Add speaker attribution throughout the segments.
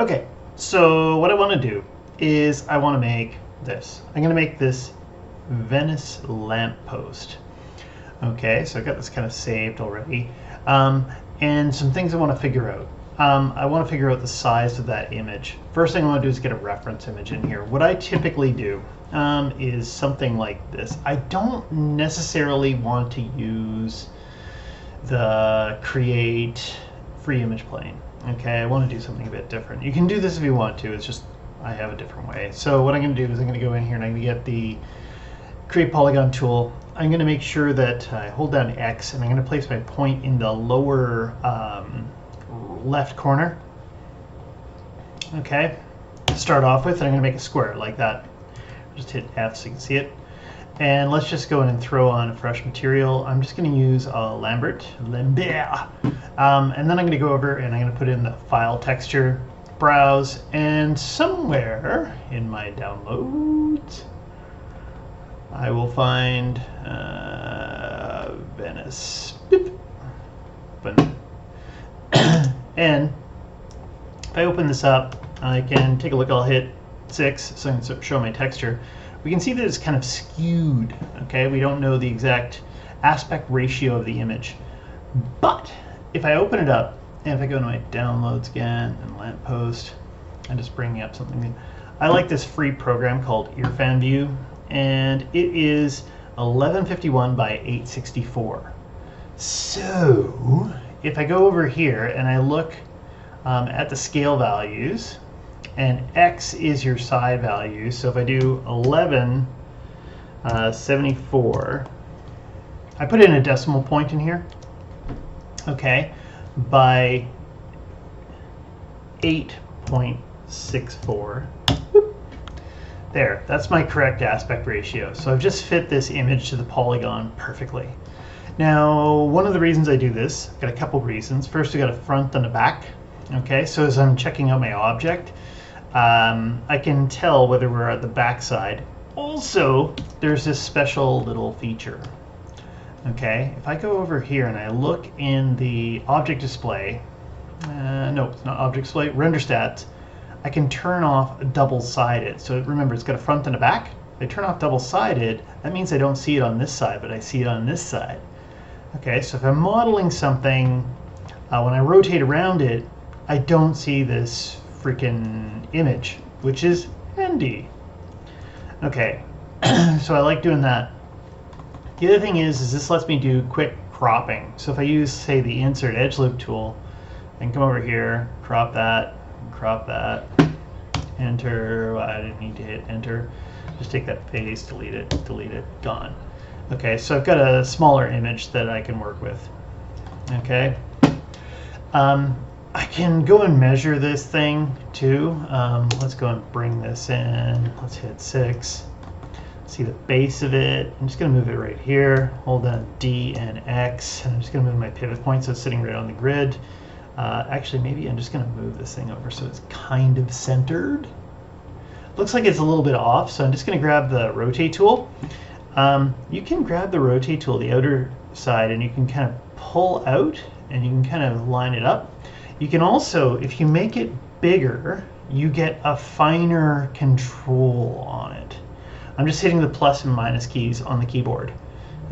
Speaker 1: Okay, so what I want to do is I want to make this. I'm going to make this Venice lamppost. Okay, so I've got this kind of saved already. And some things I want to figure out. I want to figure out the size of that image. First thing I want to do is get a reference image in here. What I typically do is something like this. I don't necessarily want to use the create free image plane. Okay, I want to do something a bit different. You can do this if you want to, it's just I have a different way. So what I'm going to do is I'm going to go in here and I'm going to get the create polygon tool. I'm going to make sure that I hold down X and I'm going to place my point in the lower left corner. Okay, to start off with, and I'm going to make a square like that. Just hit F so you can see it. And let's just go in and throw on a fresh material. I'm just going to use a Lambert. And then I'm going to go over and I'm going to put in the file texture, browse, and somewhere in my downloads, I will find Venice. And if I open this up, I can take a look. I'll hit 6 so I can show my texture. We can see that it's kind of skewed. Okay, we don't know the exact aspect ratio of the image. But if I open it up, and if I go to my downloads again and lamppost, I'm just bringing up something. I like this free program called IrfanView, and it is 1151 by 864. So if I go over here and I look at the scale values, and X is your side value, so if I do 1174, I put in a decimal point in here, okay, by 8.64. There, that's my correct aspect ratio. So I've just fit this image to the polygon perfectly. Now, one of the reasons I do this, I've got a couple reasons. First, I've got a front and a back. Okay, so as I'm checking out my object, I can tell whether we're at the back side. Also, there's this special little feature. Okay, if I go over here and I look in the object display, no, it's not object display, render stats, I can turn off double-sided. So remember, it's got a front and a back. If I turn off double-sided, that means I don't see it on this side, but I see it on this side. Okay, so if I'm modeling something, when I rotate around it, I don't see this freaking image, which is handy. Okay, so I like doing that. The other thing is this lets me do quick cropping. So if I use, say, the insert edge loop tool, I can come over here, crop that, enter. Well, I didn't need to hit enter. Just take that face, delete it, gone. Okay, so I've got a smaller image that I can work with. Okay. I can go and measure this thing too. Let's go and bring this in. Let's hit 6. See the base of it. I'm just going to move it right here. Hold down D and X. And I'm just going to move my pivot point so it's sitting right on the grid. Actually, maybe I'm just going to move this thing over so it's kind of centered. Looks like it's a little bit off, so I'm just going to grab the rotate tool. You can grab the rotate tool, the outer side, and you can kind of pull out and you can kind of line it up. You can also, if you make it bigger, you get a finer control on it. I'm just hitting the plus and minus keys on the keyboard.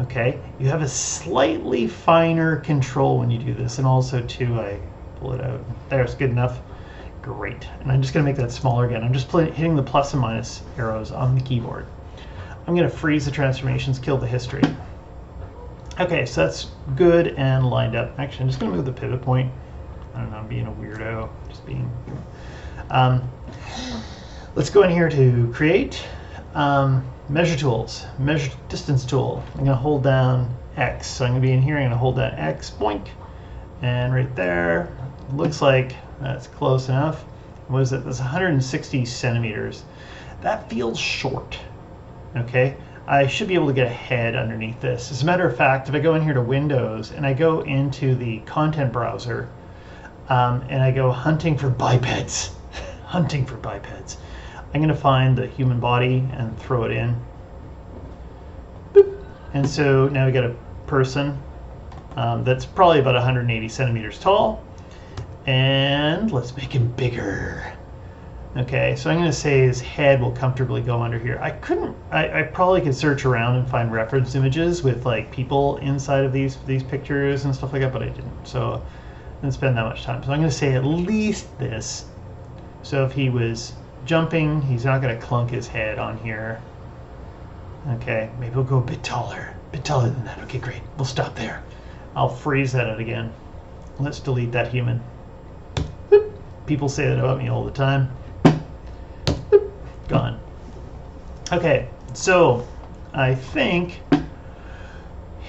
Speaker 1: Okay, you have a slightly finer control when you do this, and also too, I pull it out. There's good enough. Great. And I'm just going to make that smaller again. I'm just hitting the plus and minus arrows on the keyboard. I'm going to freeze the transformations, kill the history. Okay, so that's good and lined up. Actually, I'm just going to move the pivot point. I don't know, I'm being a weirdo. Just being. Let's go in here to create. Measure tools, measure distance tool. I'm going to hold down X. So I'm going to be in here, I'm going to hold down X, boink. And right there, looks like that's close enough. What is it? That's 160 centimeters. That feels short. Okay, I should be able to get a head underneath this. As a matter of fact, if I go in here to Windows and I go into the content browser and I go hunting for bipeds, hunting for bipeds, I'm going to find the human body and throw it in. Boop. And so now we got a person that's probably about 180 centimeters tall. And let's make him bigger. Okay, so I'm going to say his head will comfortably go under here. I probably could search around and find reference images with like people inside of these pictures and stuff like that, but I didn't. So I didn't spend that much time. So I'm going to say at least this. So if he was jumping, he's not going to clunk his head on here. Okay, maybe we'll go a bit taller than that. Okay, great. We'll stop there. I'll freeze that out again. Let's delete that human. Boop. People say that about me all the time. Boop. Gone. Okay, so I think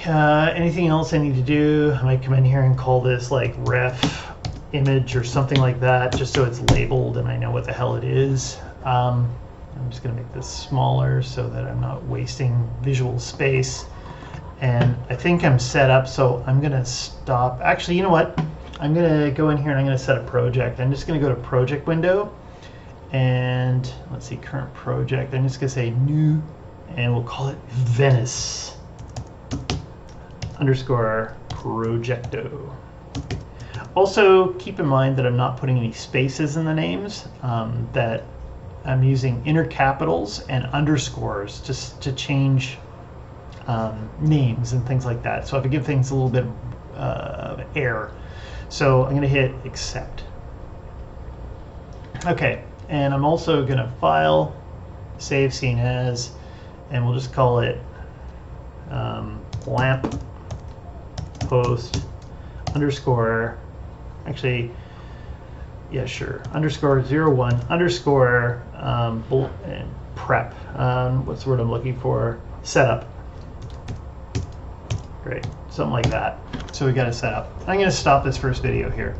Speaker 1: anything else I need to do, I might come in here and call this like ref image or something like that, just so it's labeled and I know what the hell it is. I'm just going to make this smaller so that I'm not wasting visual space. And I think I'm set up, so I'm going to stop. Actually, you know what? I'm going to go in here and I'm going to set a project. I'm just going to go to project window and let's see, current project. I'm just going to say new and we'll call it Venice _ projecto. Also, keep in mind that I'm not putting any spaces in the names, that I'm using inner capitals and underscores just to change names and things like that. So I have to give things a little bit of air. So I'm going to hit accept. Okay, and I'm also going to file, save scene as, and we'll just call it lamp post _ actually, yeah, sure, _01 _ prep. What's the word I'm looking for? Setup. Great, something like that. So we got a setup. I'm going to stop this first video here.